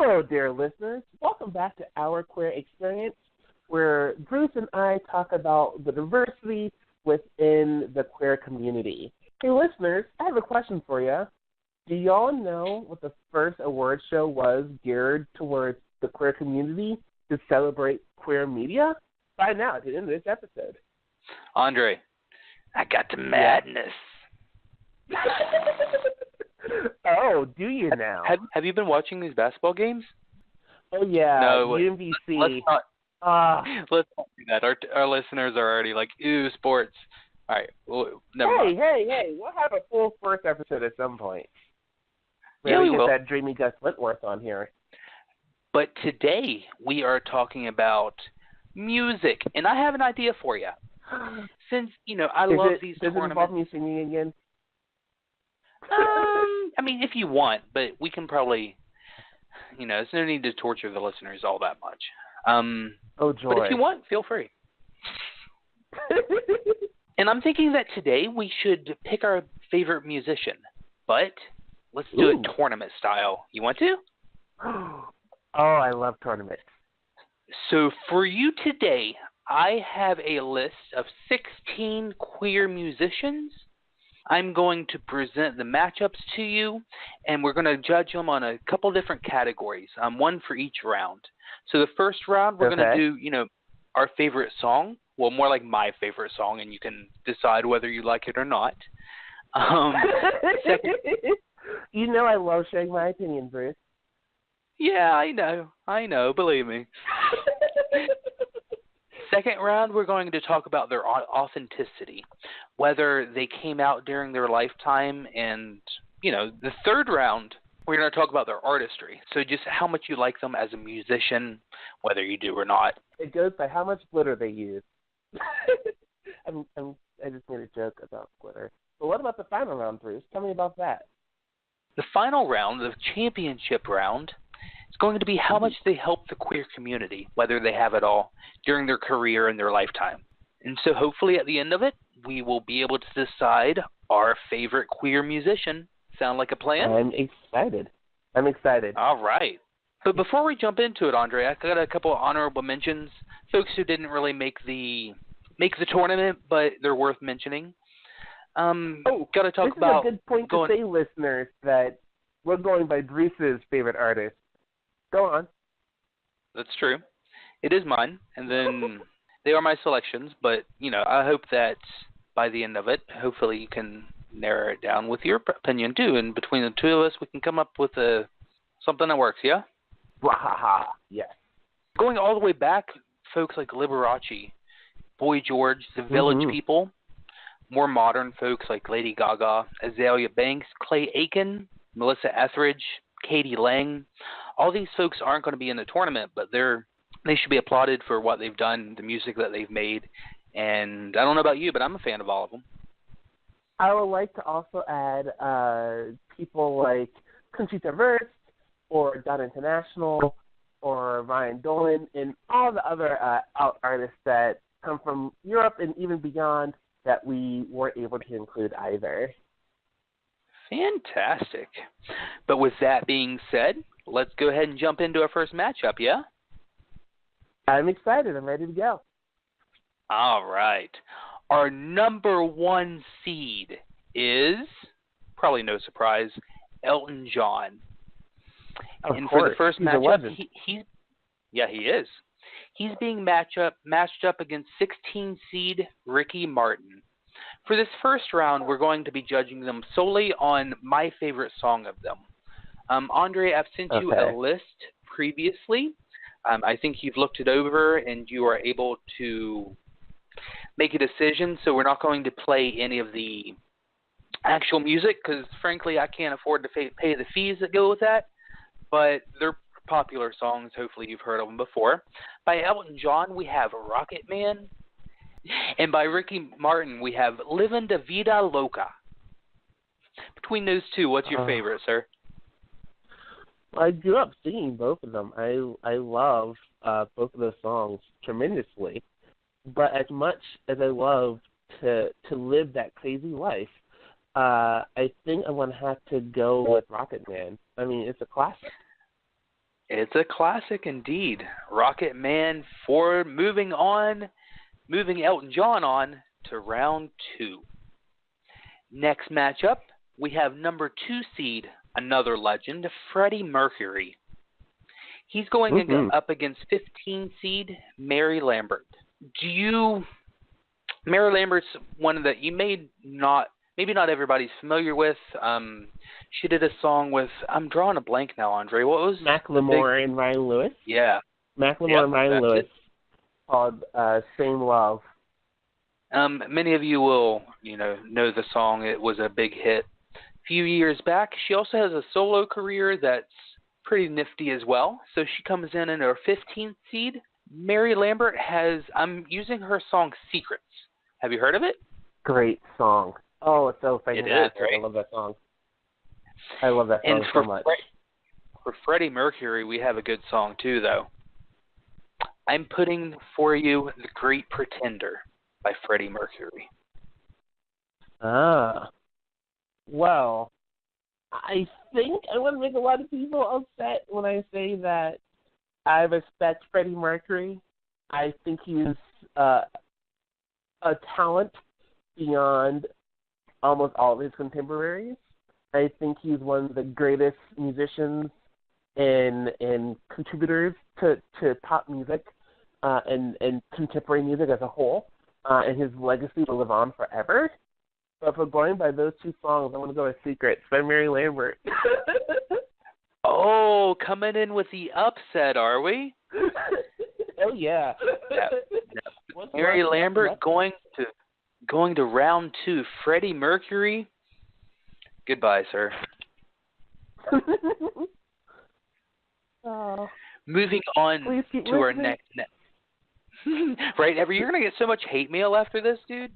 Hello, dear listeners. Welcome back to Our Queer Experience, where Bruce and I talk about the diversity within the queer community. Hey, listeners, I have a question for you. Do y'all know what the first award show was geared towards the queer community to celebrate queer media? Find out at the end of this episode. Andre, I got the madness. Oh, do you now? Have you been watching these basketball games? Oh, yeah, No, UMBC. Let's not do that. Our listeners are already like, ooh, sports. All right, well, never mind. Hey, we'll have a full first episode at some point. Yeah, we get will. That dreamy Gus Wentworth on here. But today we are talking about music, and I have an idea for you. Since, I love these tournaments. Does it involve me singing again? I mean, if you want, but we can probably, there's no need to torture the listeners all that much. Oh, joy. But if you want, feel free. And I'm thinking that today we should pick our favorite musician, but let's do it tournament style. You want to? Oh, I love tournaments. So for you today, I have a list of 16 queer musicians. I'm going to present the matchups to you, and we're going to judge them on a couple different categories, one for each round. So the first round, we're going to do, our favorite song. Well, more like my favorite song, and you can decide whether you like it or not. Second, I love sharing my opinion, Bruce. Yeah, I know, believe me. Second round, we're going to talk about their authenticity, whether they came out during their lifetime. And, the third round, we're going to talk about their artistry. So just how much you like them as a musician, whether you do or not. It goes by how much glitter they use. I just made a joke about glitter. But what about the final round, Bruce? Tell me about that. The final round, the championship round, is going to be how much they help the queer community, whether they have it all, during their career and their lifetime. And so hopefully at the end of it, we will be able to decide our favorite queer musician. Sound like a plan? I'm excited. All right. But before we jump into it, Andre, I got a couple of honorable mentions. Folks who didn't really make the tournament, but they're worth mentioning. Got to talk about. This is a good point to say, listeners, that we're going by Bruce's favorite artist. Go on. That's true. It is mine, and then they are my selections. But I hope that by the end of it, hopefully you can narrow it down with your opinion too, and between the two of us, we can come up with something that works. Yeah. Wahaha. Yes. Going all the way back, folks like Liberace, Boy George, the Village People, more modern folks like Lady Gaga, Azalea Banks, Clay Aiken, Melissa Etheridge, Katie Lang. All these folks aren't going to be in the tournament, but they should be applauded for what they've done, the music that they've made. And I don't know about you, but I'm a fan of all of them. I would like to also add people like Conchita Wurst or Dot International or Ryan Dolan and all the other artists that come from Europe and even beyond that we weren't able to include either. Fantastic. But with that being said, let's go ahead and jump into our first matchup, yeah? I'm excited. I'm ready to go. All right. Our number one seed is, probably no surprise, Elton John. Of and course. For the first matchup, he is. He's being matched up against 16 seed Ricky Martin. For this first round, we're going to be judging them solely on my favorite song of them. Andre, I've sent you a list previously. I think you've looked it over and you are able to make a decision. So we're not going to play any of the actual music because, frankly, I can't afford to pay the fees that go with that. But they're popular songs. Hopefully you've heard of them before. By Elton John, we have Rocket Man. And by Ricky Martin, we have Livin' Da Vida Loca. Between those two, what's your favorite, sir? I grew up singing both of them. I love both of those songs tremendously. But as much as I love to live that crazy life, I think I'm going to have to go with Rocket Man. I mean, it's a classic. It It's a classic indeed. Rocket Man for moving Elton John on to round 2. Next matchup, we have number 2 seed, another legend, Freddie Mercury. He's going up against 15 seed, Mary Lambert. Mary Lambert's one that you maybe not everybody's familiar with. She did a song with, I'm drawing a blank now, Andre. What was Macklemore and Ryan Lewis? Yeah. Macklemore and Ryan Lewis called Same Love. Many of you will, know the song. It was a big hit a few years back. She also has a solo career that's pretty nifty as well. So she comes in her 15th seed. Mary Lambert I'm using her song Secrets. Have you heard of it? Great song. Oh, it's so fantastic. It is, right? I love that song. I love that song so much. For Freddie Mercury, we have a good song too, though. I'm putting for you The Great Pretender by Freddie Mercury. Well, I think I'm going to make a lot of people upset when I say that I respect Freddie Mercury. I think he's a talent beyond almost all of his contemporaries. I think he's one of the greatest musicians and contributors to pop music and contemporary music as a whole, and his legacy will live on forever. But if we're going by those 2 songs, I want to go with Secrets by Mary Lambert. Oh, coming in with the upset, are we? Oh, yeah. Mary Lambert going to round 2. Freddie Mercury, goodbye, sir. Moving on to our next. Right, Ever, you're going to get so much hate mail after this, dude.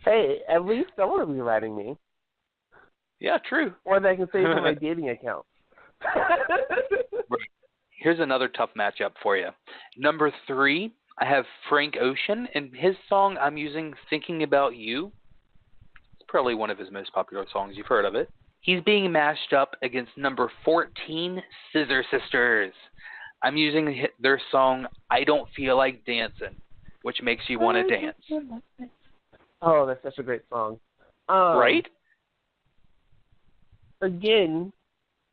Hey, at least someone will be writing me. Yeah, true. Or they can save for my dating account. Here's another tough matchup for you. Number 3, I have Frank Ocean, and his song I'm using, Thinking About You. It's probably one of his most popular songs. You've heard of it. He's being matched up against number 14, Scissor Sisters. I'm using their song, I Don't Feel Like Dancing, which makes you want to dance. Oh, that's such a great song. Right? Again,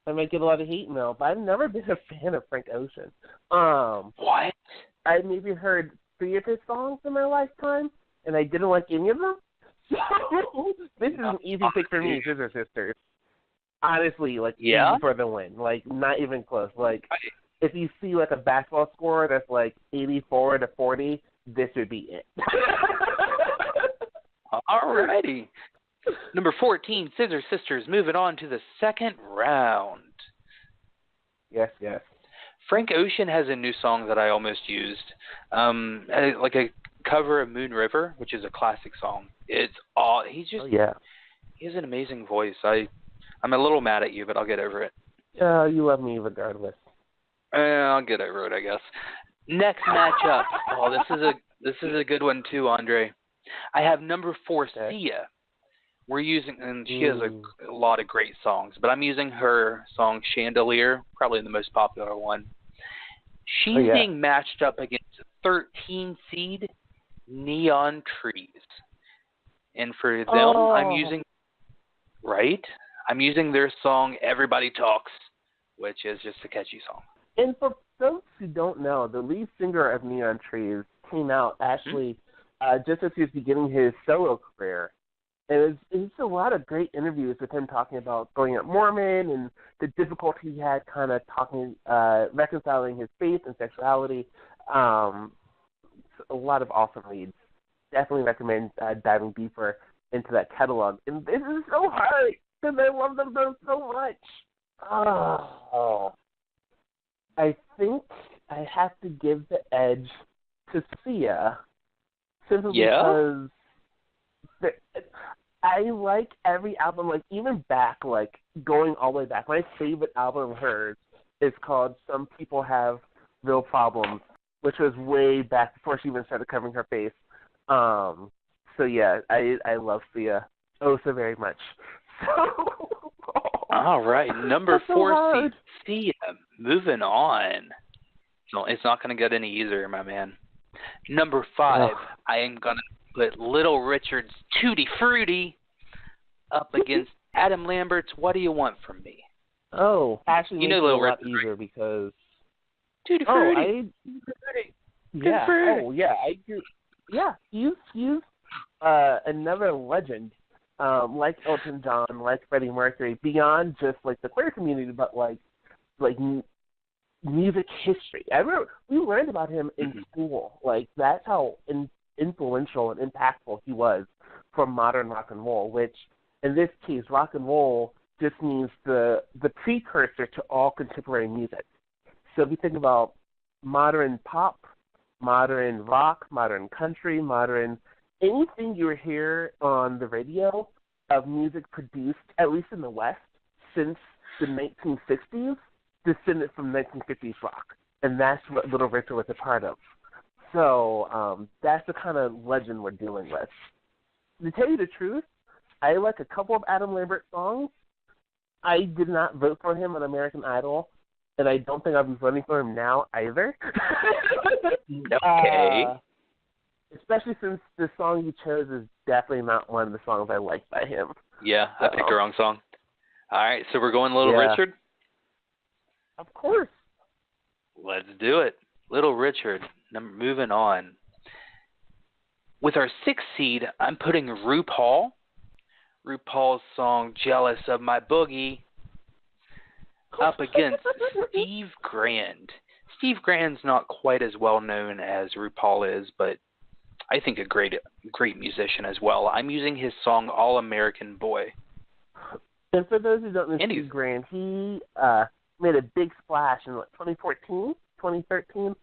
I might get a lot of hate mail, but I've never been a fan of Frank Ocean. What? I maybe heard 3 of his songs in my lifetime, and I didn't like any of them. So this is an easy pick for me, Scissor Sisters. Honestly, easy for the win. Not even close. If you see, a basketball score that's, 84-40, this would be it. Alrighty. Number 14, Scissor Sisters, moving on to the second round. Yes. Frank Ocean has a new song that I almost used, like a cover of Moon River, which is a classic song. It's all he has an amazing voice. I'm a little mad at you, but I'll get over it. You love me regardless. I'll get over it, I guess. Next matchup. Oh, this is a good one too, Andre. I have number 4, Sia. We're using, and she has a lot of great songs, but I'm using her song Chandelier, probably the most popular one. She's being matched up against 13 seed Neon Trees. And for them, I'm using their song Everybody Talks, which is just a catchy song. And for folks who don't know, the lead singer of Neon Trees came out actually just as he was beginning his solo career. And it's a lot of great interviews with him talking about growing up Mormon and the difficulty he had kind of reconciling his faith and sexuality. A lot of awesome reads. Definitely recommend diving deeper into that catalog. And this is so hard because I love them both so much. I think I have to give the edge to Sia simply because I like every album, even back, going all the way back. My favorite album of hers is called Some People Have Real Problems, which was way back before she even started covering her face. I love Sia so very much. So All right, number That's so 4 hard. seed, Sia. Moving on. No, it's not going to get any easier, my man. Number 5, Ugh. I am going to put Little Richard's Tutti Frutti up against Adam Lambert's What Do You Want From Me? Oh, actually You know makes it a Little lot Richard, easier because Tutti oh, Frutti. Tutti yeah, Frutti. oh yeah, I agree. Yeah, he's another legend, like Elton John, like Freddie Mercury, beyond just like the queer community, but like music history. I remember we learned about him in school. Like that's how influential and impactful he was for modern rock and roll. Which in this case, rock and roll just means the precursor to all contemporary music. So if you think about modern pop, modern rock, modern country, modern anything you hear on the radio of music produced, at least in the West, since the 1960s, descended from 1950s rock. And that's what Little Richard was a part of. So that's the kind of legend we're dealing with. To tell you the truth, I like a couple of Adam Lambert songs. I did not vote for him on American Idol, and I don't think I'll be voting for him now either. Okay. Especially since the song you chose is definitely not one of the songs I like by him. Yeah, I picked the wrong song. All right, so we're going Little Yeah. Richard? Of course. Let's do it. Little Richard. Moving on. With our 6th seed, I'm putting RuPaul. RuPaul's song Jealous of My Boogie up against Steve Grand. Steve Grand's not quite as well known as RuPaul is, but I think a great musician as well. I'm using his song All American Boy. And for those who don't know Steve Grand, he made a big splash in 2014, 2013.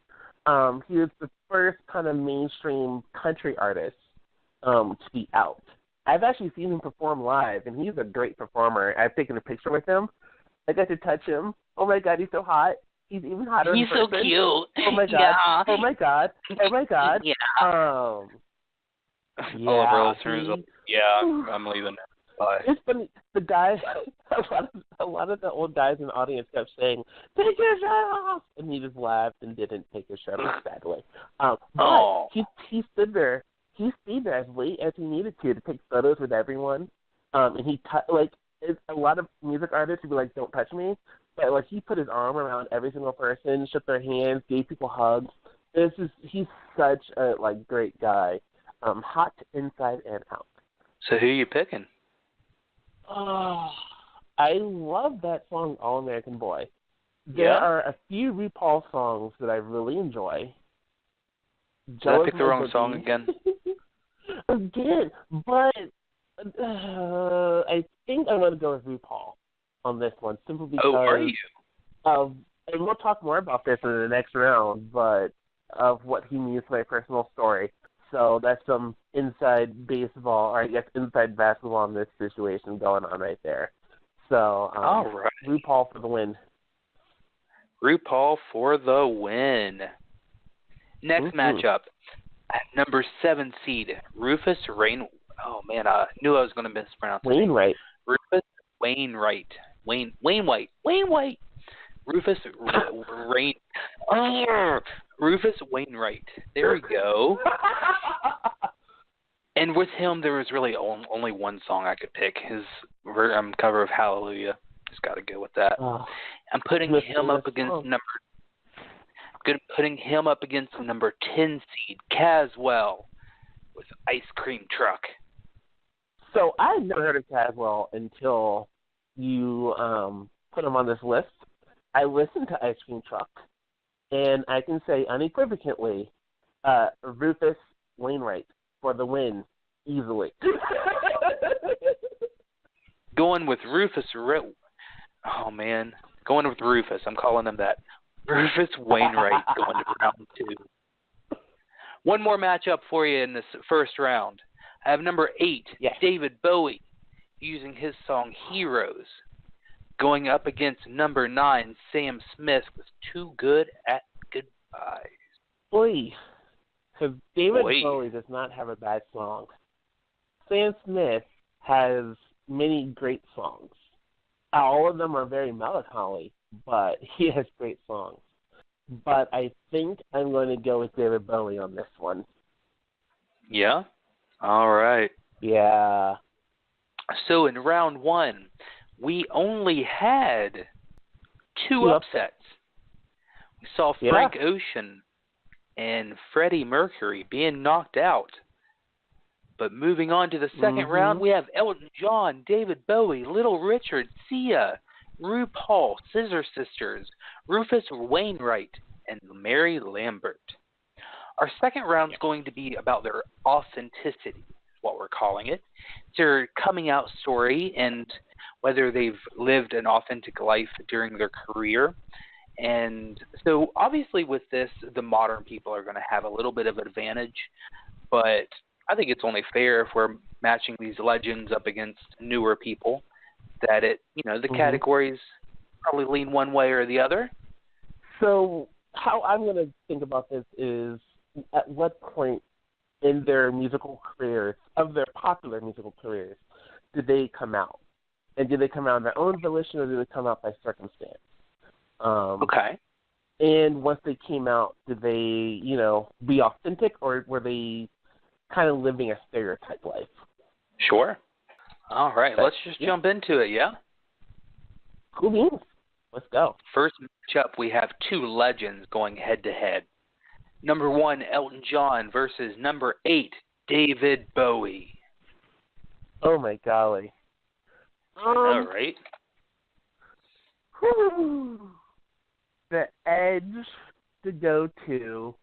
He was the first kind of mainstream country artist to be out. I've actually seen him perform live, and he's a great performer. I've taken a picture with him. I got to touch him. Oh, my God, he's so hot. He's even hotter in person. He's so cute. Oh, my God. Yeah. Oh, my God. Oh, my God. Yeah. Yeah. All of our listeners, I'm leaving. Bye. It's funny. The guys, a lot of the old guys in the audience kept saying, "Take your shirt off," and he just laughed and didn't take his shirt off. Sadly, but he stood there. He stayed there as late as he needed to take photos with everyone. And he a lot of music artists would be like, "Don't touch me," but like he put his arm around every single person, shook their hands, gave people hugs. He's such a great guy, hot inside and out. So who are you picking? Oh, I love that song, All American Boy. There are a few RuPaul songs that I really enjoy. Did I pick the wrong song again? Again, but I think I'm going to go with RuPaul on this one, simply because are you? And we'll talk more about this in the next round, but of what he means to my personal story. So that's some inside baseball, or I guess inside basketball in this situation going on right there. So, all right. RuPaul for the win. RuPaul for the win. Next matchup, at number 7 seed, Rufus Rain. Oh man, I knew I was going to mispronounce it. Wainwright. Rufus Wainwright. Wainwright. Rufus Rain. Rufus Wainwright. There we go. And with him, there was really only one song I could pick. His cover of Hallelujah. Just got to go with that. I'm putting him up against number 10 seed Caswell with Ice Cream Truck. So I've never heard of Caswell until you put him on this list. I listened to Ice Cream Truck, and I can say unequivocally, Rufus Wainwright for the win, easily. Going with Rufus. Oh man, going with Rufus. I'm calling him that. Rufus Wainwright going to round 2. One more matchup for you in this first round. I have number 8, David Bowie, using his song Heroes, going up against number 9, Sam Smith with Too Good at Goodbyes. Boy, because David Bowie does not have a bad song. Sam Smith has many great songs. all of them are very melancholy, but he has great songs. But I think I'm going to go with David Bowie on this one. Yeah? All right. Yeah. So in round one, we only had two upsets. We saw Frank Ocean and Freddie Mercury being knocked out. But moving on to the second round, we have Elton John, David Bowie, Little Richard, Sia, RuPaul, Scissor Sisters, Rufus Wainwright, and Mary Lambert. Our second round is going to be about their authenticity, is what we're calling it. It's their coming out story and whether they've lived an authentic life during their career. And so obviously with this, the modern people are going to have a little bit of advantage, but I think it's only fair if we're matching these legends up against newer people that the categories probably lean one way or the other. So how I'm going to think about this is at what point in their musical careers, of their popular musical careers, did they come out? And did they come out of their own volition or did they come out by circumstance? Okay. And once they came out, did they, be authentic or were they kind of living a stereotype life? Sure. All right, let's just jump into it, yeah? Cool beans. Let's go. First matchup, we have two legends going head-to-head. Number 1, Elton John versus number 8, David Bowie. Oh, my golly. All right. The edge to go to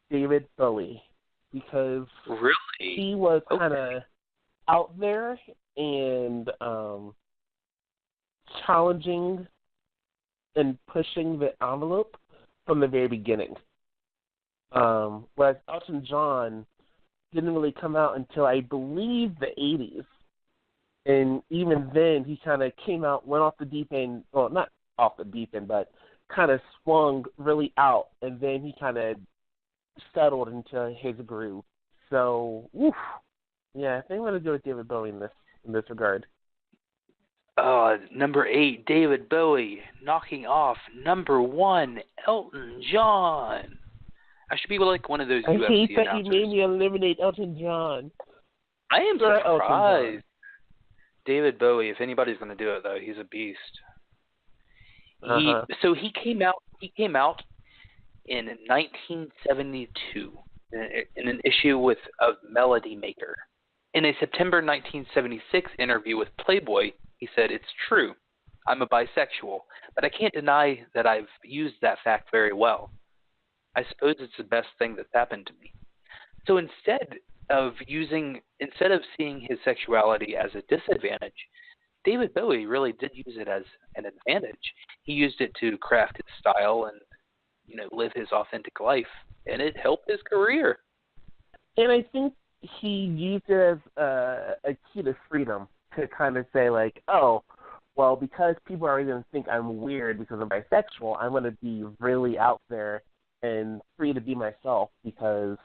David Bowie because he was kind of out there and challenging and pushing the envelope from the very beginning. Whereas Elton John didn't really come out until, I believe, the 80s. And even then, he kind of came out, went off the deep end, well, not off the deep end, but kind of swung really out, and then he kind of settled into his groove. So, yeah, I think I'm going to go with David Bowie in this regard. Number 8, David Bowie, knocking off number 1, Elton John. I should be like one of those UFC announcers. I hate that you made me eliminate Elton John. I am surprised. David Bowie, if anybody's going to do it, though, he's a beast. So he came out in 1972 in an issue of Melody Maker. In a September 1976 interview with Playboy, he said, "It's true. I'm a bisexual, but I can't deny that I've used that fact very well. I suppose it's the best thing that's happened to me." So instead of seeing his sexuality as a disadvantage, David Bowie really did use it as an advantage. He used it to craft his style and, live his authentic life, and it helped his career. And I think he used it as a key to freedom to kind of say, like, oh, well, because people are going to think I'm weird because I'm bisexual, I'm going to be really out there and free to be myself because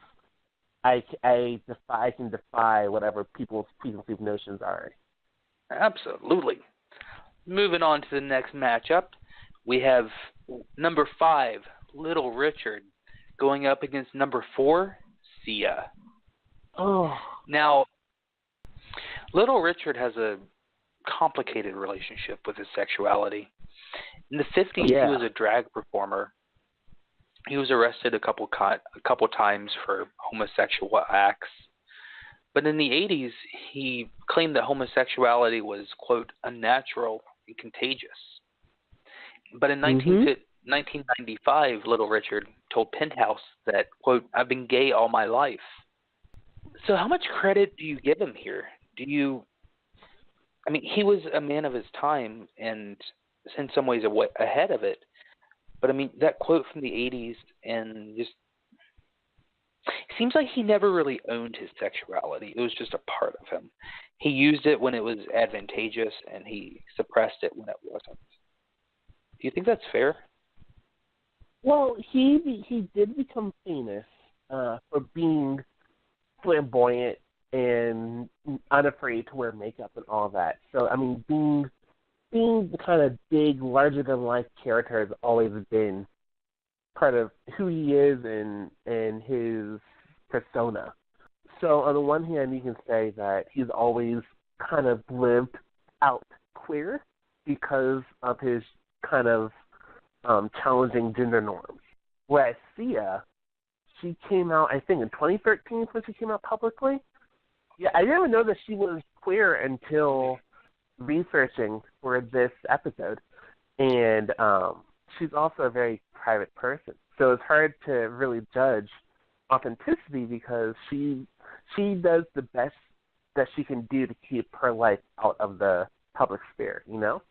I can defy whatever people's preconceived notions are. Absolutely. Moving on to the next matchup, we have number 5, Little Richard, going up against number 4, Sia. Oh. Now, Little Richard has a complicated relationship with his sexuality. In the 50s, he was a drag performer. He was arrested a couple times for homosexual acts. But in the 80s, he claimed that homosexuality was, quote, unnatural and contagious. But in 1995, Little Richard told Penthouse that, quote, "I've been gay all my life." So how much credit do you give him here? He was a man of his time and in some ways ahead of it. But, that quote from the 80s and just seems like he never really owned his sexuality. It was just a part of him. He used it when it was advantageous, and he suppressed it when it wasn't. Do you think that's fair? Well, he did become famous for being flamboyant and unafraid to wear makeup and all that. So, being being the kind of big, larger-than-life character has always been part of who he is and his persona. So on the one hand, you can say that he's always kind of lived out queer because of his kind of challenging gender norms. Whereas Sia, she came out, I think, in 2013 when she came out publicly. Yeah, I didn't know that she was queer until researching for this episode. And she's also a very private person. So it's hard to really judge authenticity because she does the best that she can do to keep her life out of the public sphere, you know?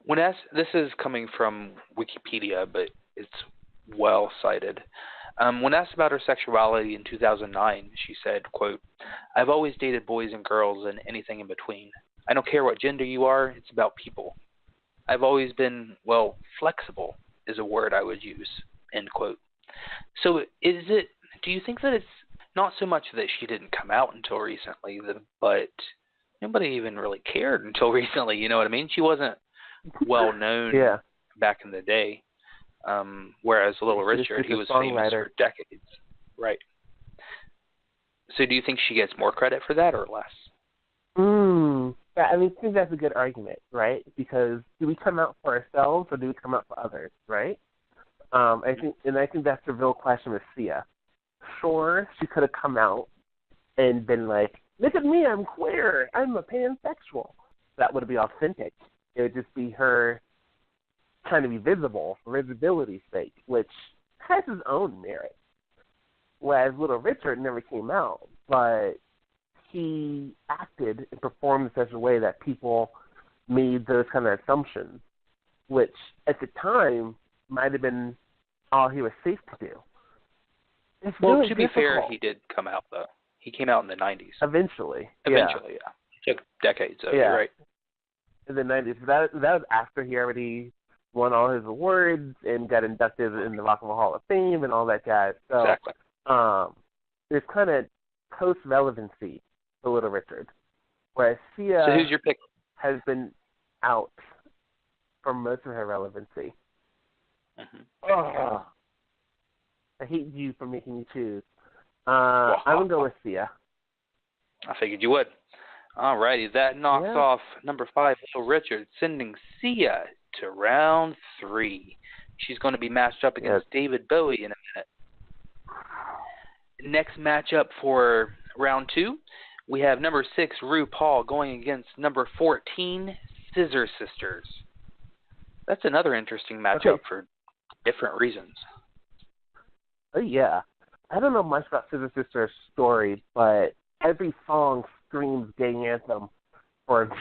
When asked, this is coming from Wikipedia, but it's well cited. When asked about her sexuality in 2009, she said, quote, "I've always dated boys and girls and anything in between. I don't care what gender you are, it's about people. I've always been, well, flexible is a word I would use," end quote. So do you think that it's not so much that she didn't come out until recently, but nobody even really cared until recently, you know what I mean? She wasn't well known back in the day, whereas Little Richard, he was famous for decades. Right. So do you think she gets more credit for that or less? I mean, I think that's a good argument, right? Because do we come out for ourselves or do we come out for others, right? I think that's the real question with Sia. Sure, she could have come out and been like, "Look at me, I'm queer, I'm a pansexual." That would be authentic. It would just be her trying to be visible for visibility's sake, which has its own merit. Whereas Little Richard never came out, but he acted and performed in such a way that people made those kind of assumptions, which at the time might have been all he was safe to do. It's well, really to be difficult. fair, he did come out, though. He came out in the 90s. Eventually, yeah. It took decades, so you're right. In the 90s. That was after he already won all his awards and got inducted in the Rock and Roll Hall of Fame and all that jazz. So, exactly. There's kind of post-relevancy for Little Richard, whereas Sia so who's your pick? Has been out for most of her relevancy. I hate you for making me choose. I'm going to go with Sia. I figured you would. All righty, that knocks off number 5, Little Richard, sending Sia to round 3. She's going to be matched up against David Bowie in a minute. Next matchup for round 2, we have number 6, RuPaul, going against number 14, Scissor Sisters. That's another interesting matchup for different reasons. Oh, yeah. I don't know much about Scissor Sisters' story, but every song screams gay anthem for them.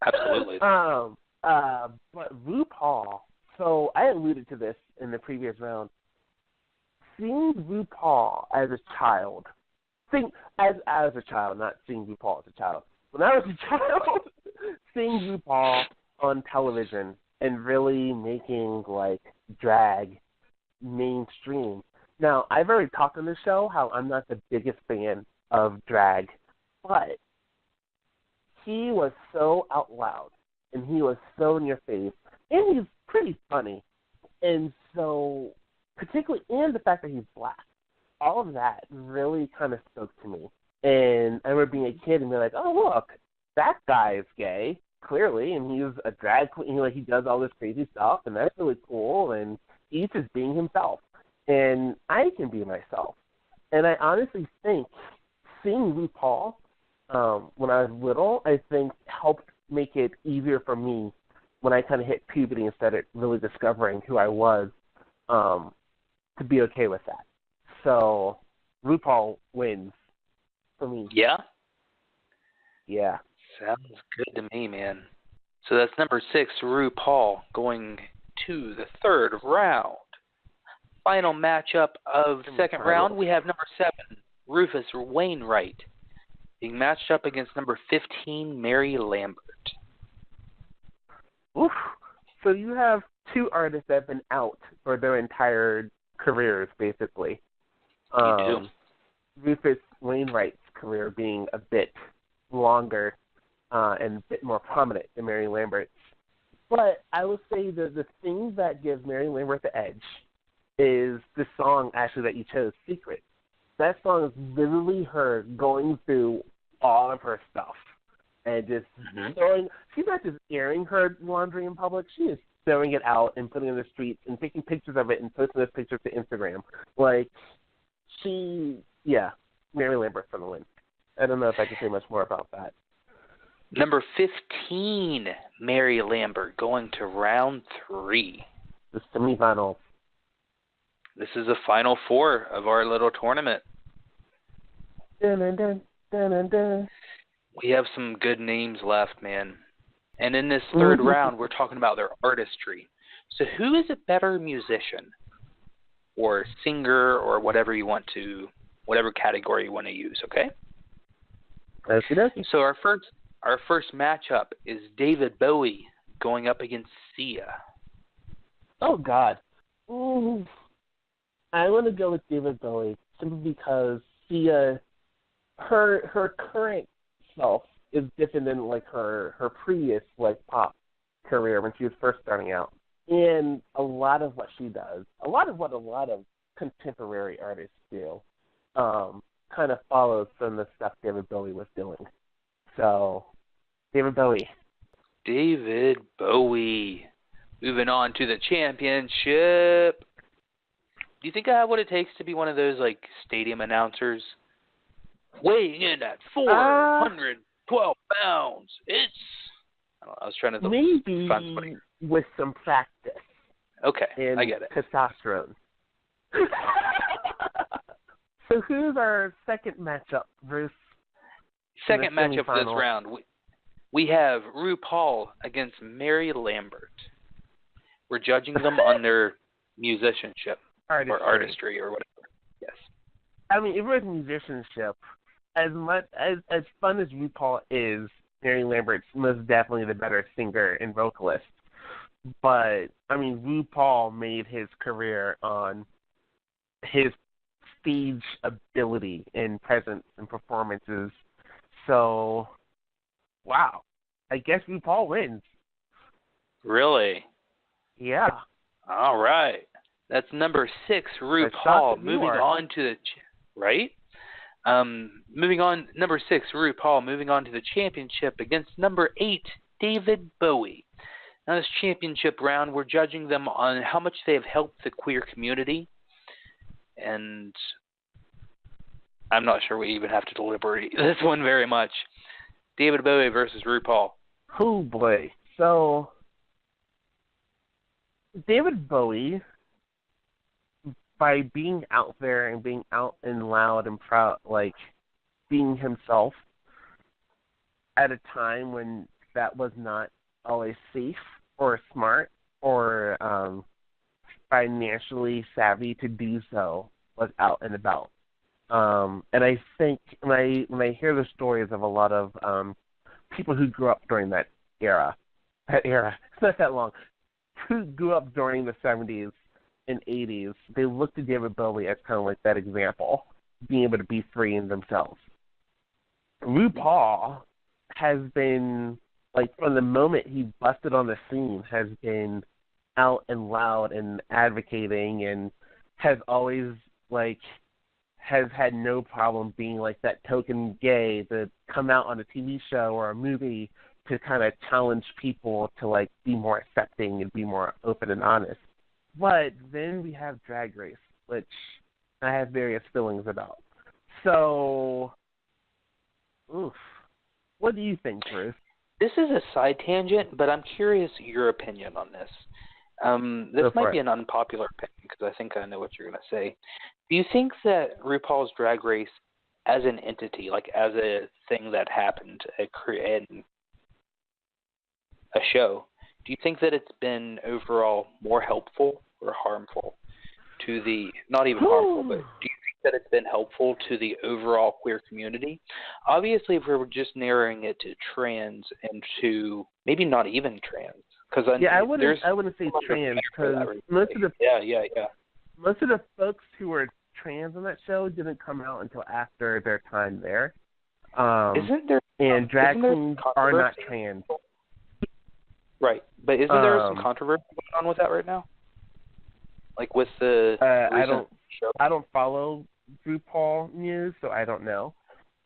Absolutely. But RuPaul, so I alluded to this in the previous round. Seeing RuPaul as a child, as a child, not seeing RuPaul as a child. When I was a child, seeing RuPaul on television and really making, like, drag mainstream. Now, I've already talked on the show how I'm not the biggest fan of drag, but he was so out loud, and he was so in your face, and he's pretty funny. And so, particularly, and the fact that he's black, all of that really kind of spoke to me. And I remember being a kid and being like, oh, look, that guy is gay, clearly, and he's a drag queen, like, he does all this crazy stuff, and that's really cool, and he's just being himself. And I can be myself. And I honestly think seeing RuPaul when I was little, I think helped make it easier for me when I kind of hit puberty and started really discovering who I was to be okay with that. So RuPaul wins for me. Yeah? Yeah. Sounds good to me, man. So that's number 6, RuPaul, going to the 3rd round. Final matchup of the second round, we have number 7, Rufus Wainwright, being matched up against number 15, Mary Lambert. Oof. So you have two artists that have been out for their entire careers, basically. You do. Rufus Wainwright's career being a bit longer and a bit more prominent than Mary Lambert. But I would say the thing that gives Mary Lambert the edge is the song actually that you chose, Secret. That song is literally her going through all of her stuff and just throwing. She's not just airing her laundry in public. She is throwing it out and putting it in the streets and taking pictures of it and posting those pictures to Instagram. Like, Mary Lambert for the win. I don't know if I can say much more about that. Number 15, Mary Lambert, going to round 3. The semifinals. This is the final 4 of our little tournament. Dun, dun, dun, dun, dun, dun. We have some good names left, man. And in this third round, we're talking about their artistry. So who is a better musician or singer or whatever category you want to use, okay? Okey-dokey. So our first matchup is David Bowie going up against Sia. Oh, God. Ooh. I want to go with David Bowie simply because Sia, her current self is different than like her previous like pop career when she was first starting out. And a lot of what she does, a lot of contemporary artists do, kind of follows from the stuff David Bowie was doing. So, David Bowie. David Bowie. Moving on to the championship. Do you think I have what it takes to be one of those, like, stadium announcers? Weighing in at 412 pounds, it's... I was trying to... Maybe with some practice. Okay, I get it. Testosterone. So who's our second matchup, Bruce? Second matchup for this round. We have RuPaul against Mary Lambert. We're judging them on their musicianship or artistry or whatever. Yes. I mean, if it was musicianship, as fun as RuPaul is, Mary Lambert's most definitely the better singer and vocalist. But, I mean, RuPaul made his career on his stage ability and presence and performances. So, wow. I guess RuPaul wins. Really? Yeah. All right. That's number 6, RuPaul. Moving on to the... Right? Moving on, number 6, RuPaul. Moving on to the championship against number 8, David Bowie. Now, this championship round, we're judging them on how much they have helped the queer community. And I'm not sure we even have to deliberate this one very much. David Bowie versus RuPaul. Oh, boy. So, David Bowie, by being out there and being out and loud and proud, like being himself at a time when that was not always safe or smart or financially savvy to do so, was out and about. And I think when I hear the stories of a lot of people who grew up during that era, it's not that long, who grew up during the 70s and 80s, they looked at David Bowie as kind of like that example, being able to be free in themselves. RuPaul has been, like, from the moment he busted on the scene, has been out and loud and advocating and has always, like, has had no problem being, like, that token gay to come out on a TV show or a movie to kind of challenge people to, like, be more accepting and be more open and honest. But then we have Drag Race, which I have various feelings about. So, what do you think, Bruce? This is a side tangent, but I'm curious your opinion on this. This might be an unpopular opinion because I think I know what you're going to say. Do you think that RuPaul's Drag Race as an entity, like as a thing that happened in a show, do you think that it's been overall more helpful or harmful to the, not even harmful, but do you think that it's been helpful to the overall queer community? Obviously, if we were just narrowing it to trans and to maybe not even trans, because I wouldn't say trans because most of the folks who were trans on that show didn't come out until after their time there. Isn't there and drag isn't there queens are not controversy? trans. Right, but isn't there some controversy going on with that right now? Like with the recent show? I don't follow RuPaul news, so I don't know.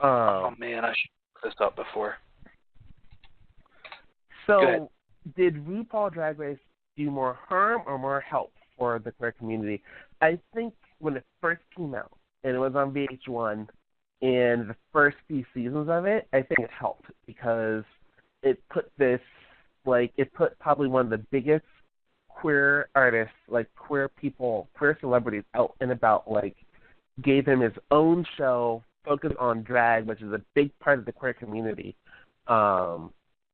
Oh man, I should look this up before. So, did RuPaul Drag Race do more harm or more help for the queer community? I think when it first came out, and it was on VH1, and the first few seasons of it, I think it helped because it put it put probably one of the biggest queer artists, like queer people, queer celebrities out and about, like gave him his own show focused on drag, which is a big part of the queer community.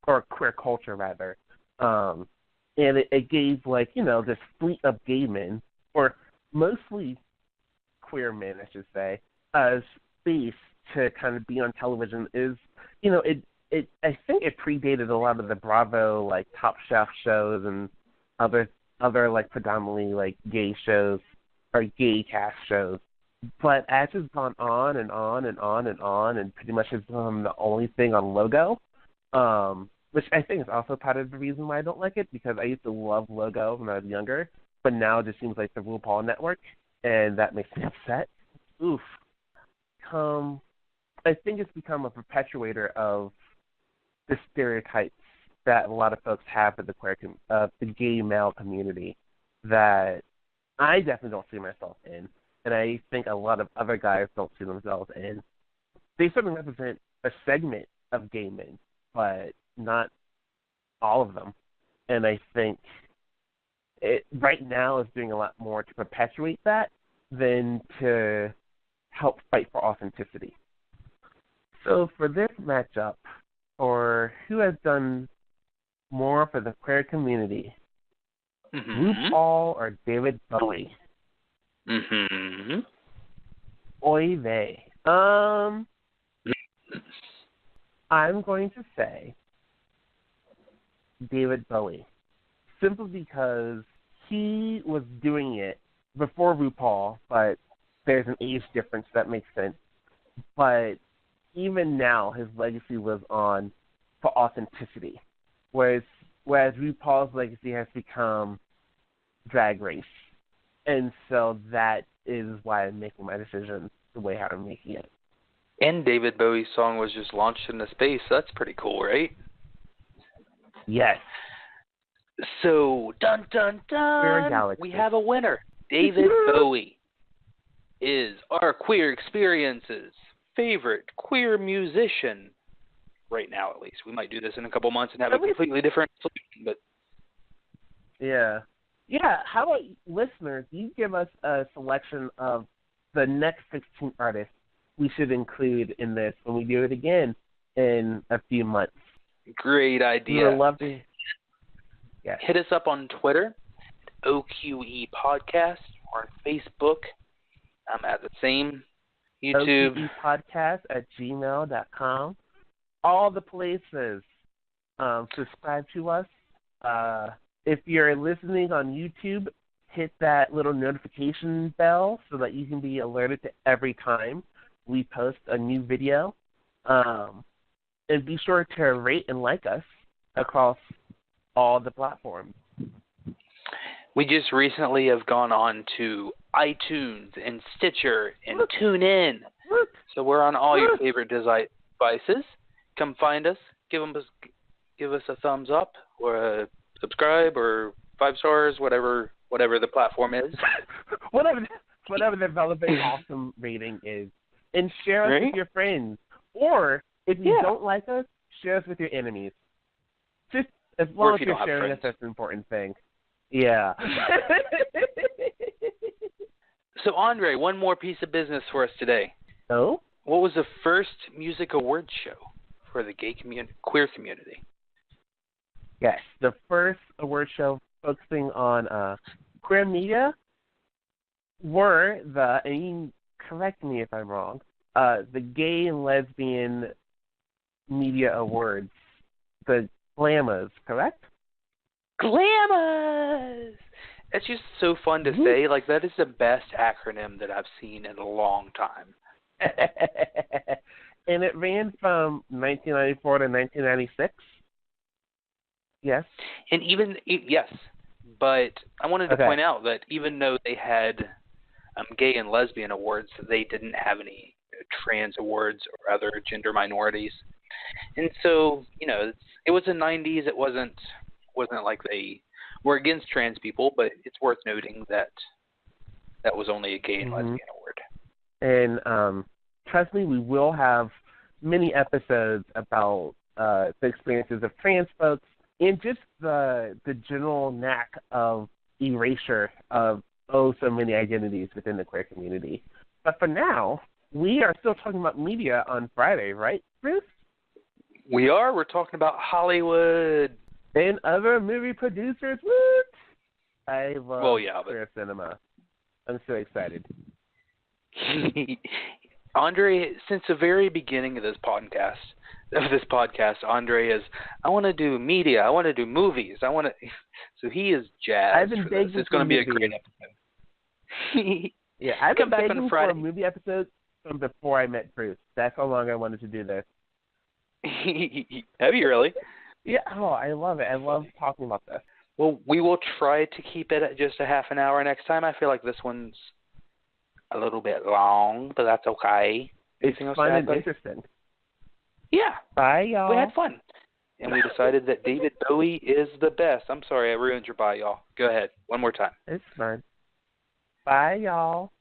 Or queer culture rather, and it gave this fleet of gay men, or mostly queer men, I should say, a space to kind of be on television. I think it predated a lot of the Bravo Top Chef shows and other predominantly gay shows or gay cast shows. But as it's gone on and on and on and on, and pretty much has become the only thing on Logo. Which I think is also part of the reason why I don't like it, because I used to love Logo when I was younger, but now it just seems like the RuPaul network, and that makes me upset. Oof. I think it's become a perpetuator of the stereotypes that a lot of folks have of the gay male community that I definitely don't see myself in, and I think a lot of other guys don't see themselves in. They certainly represent a segment of gay men, but not all of them. And I think it right now is doing a lot more to perpetuate that than to help fight for authenticity. So for this matchup, or who has done more for the queer community, RuPaul or David Bowie? Oy vey. I'm going to say David Bowie, simply because he was doing it before RuPaul, but there's an age difference that makes sense. But even now, his legacy lives on for authenticity, whereas RuPaul's legacy has become Drag Race, and so that is why I'm making my decision the way how I'm making it. And David Bowie's song was just launched into space. So that's pretty cool, right? Yes. So, dun dun dun, we have a winner. David Bowie is our Queer Experience's favorite queer musician right now, at least. We might do this in a couple months and have a completely different solution, but yeah. How about listeners? You give us a selection of the next 16 artists we should include in this when we do it again in a few months. Great idea. We would love to. Yes. Hit us up on Twitter, OQE Podcast, or on Facebook. I'm at the same. YouTube. OQE Podcast at gmail.com. All the places. Subscribe to us. If you're listening on YouTube, hit that little notification bell so that you can be alerted to every time we post a new video. And be sure to rate and like us across all the platforms. We just recently have gone on to iTunes and Stitcher and TuneIn. So we're on all your favorite devices. Come find us. Give us a thumbs up or a subscribe or 5 stars, whatever the platform is. whatever the relevant awesome rating is. And share us with your friends. Or if you don't like us, share us with your enemies. Just as long as you're sharing us, that's an important thing. Yeah. So, Andre, one more piece of business for us today. Oh? What was the first music awards show for the queer community? Yes, the first award show focusing on queer media were and you can correct me if I'm wrong, the Gay and Lesbian Media Awards, the GLAMAs, correct? GLAMAs! It's just so fun to say. Like, that is the best acronym that I've seen in a long time. And it ran from 1994 to 1996. Yes. And even yes, but I wanted to Okay. point out that even though they had gay and lesbian awards, they didn't have any trans awards or other gender minorities. And so, it was the 90s. It wasn't like they were against trans people, but it's worth noting that that was only a gay and lesbian award. And trust me, we will have many episodes about the experiences of trans folks and just the general knack of erasure of so many identities within the queer community. But for now, we are still talking about media on Friday, right, Bruce? We are. We're talking about Hollywood. And other movie producers. What? I love queer cinema. I'm so excited. Andre, since the very beginning of this podcast, Andre is, I want to do media. I want to do movies. So he is jazzed. I've been begging It's going to be a great episode. Yeah, I've been begging for Friday. a movie episode from before I met Bruce. That's how long I wanted to do this. Have you really? Yeah. Oh, I love it. I love talking about this. Well, we will try to keep it at just a half an hour next time. I feel like this one's a little bit long, but that's okay. It's fun and interesting. Yeah. Bye, y'all. We had fun. And we decided that David Bowie is the best. I'm sorry I ruined your bye, y'all. Go ahead. One more time. It's fine. Bye, y'all.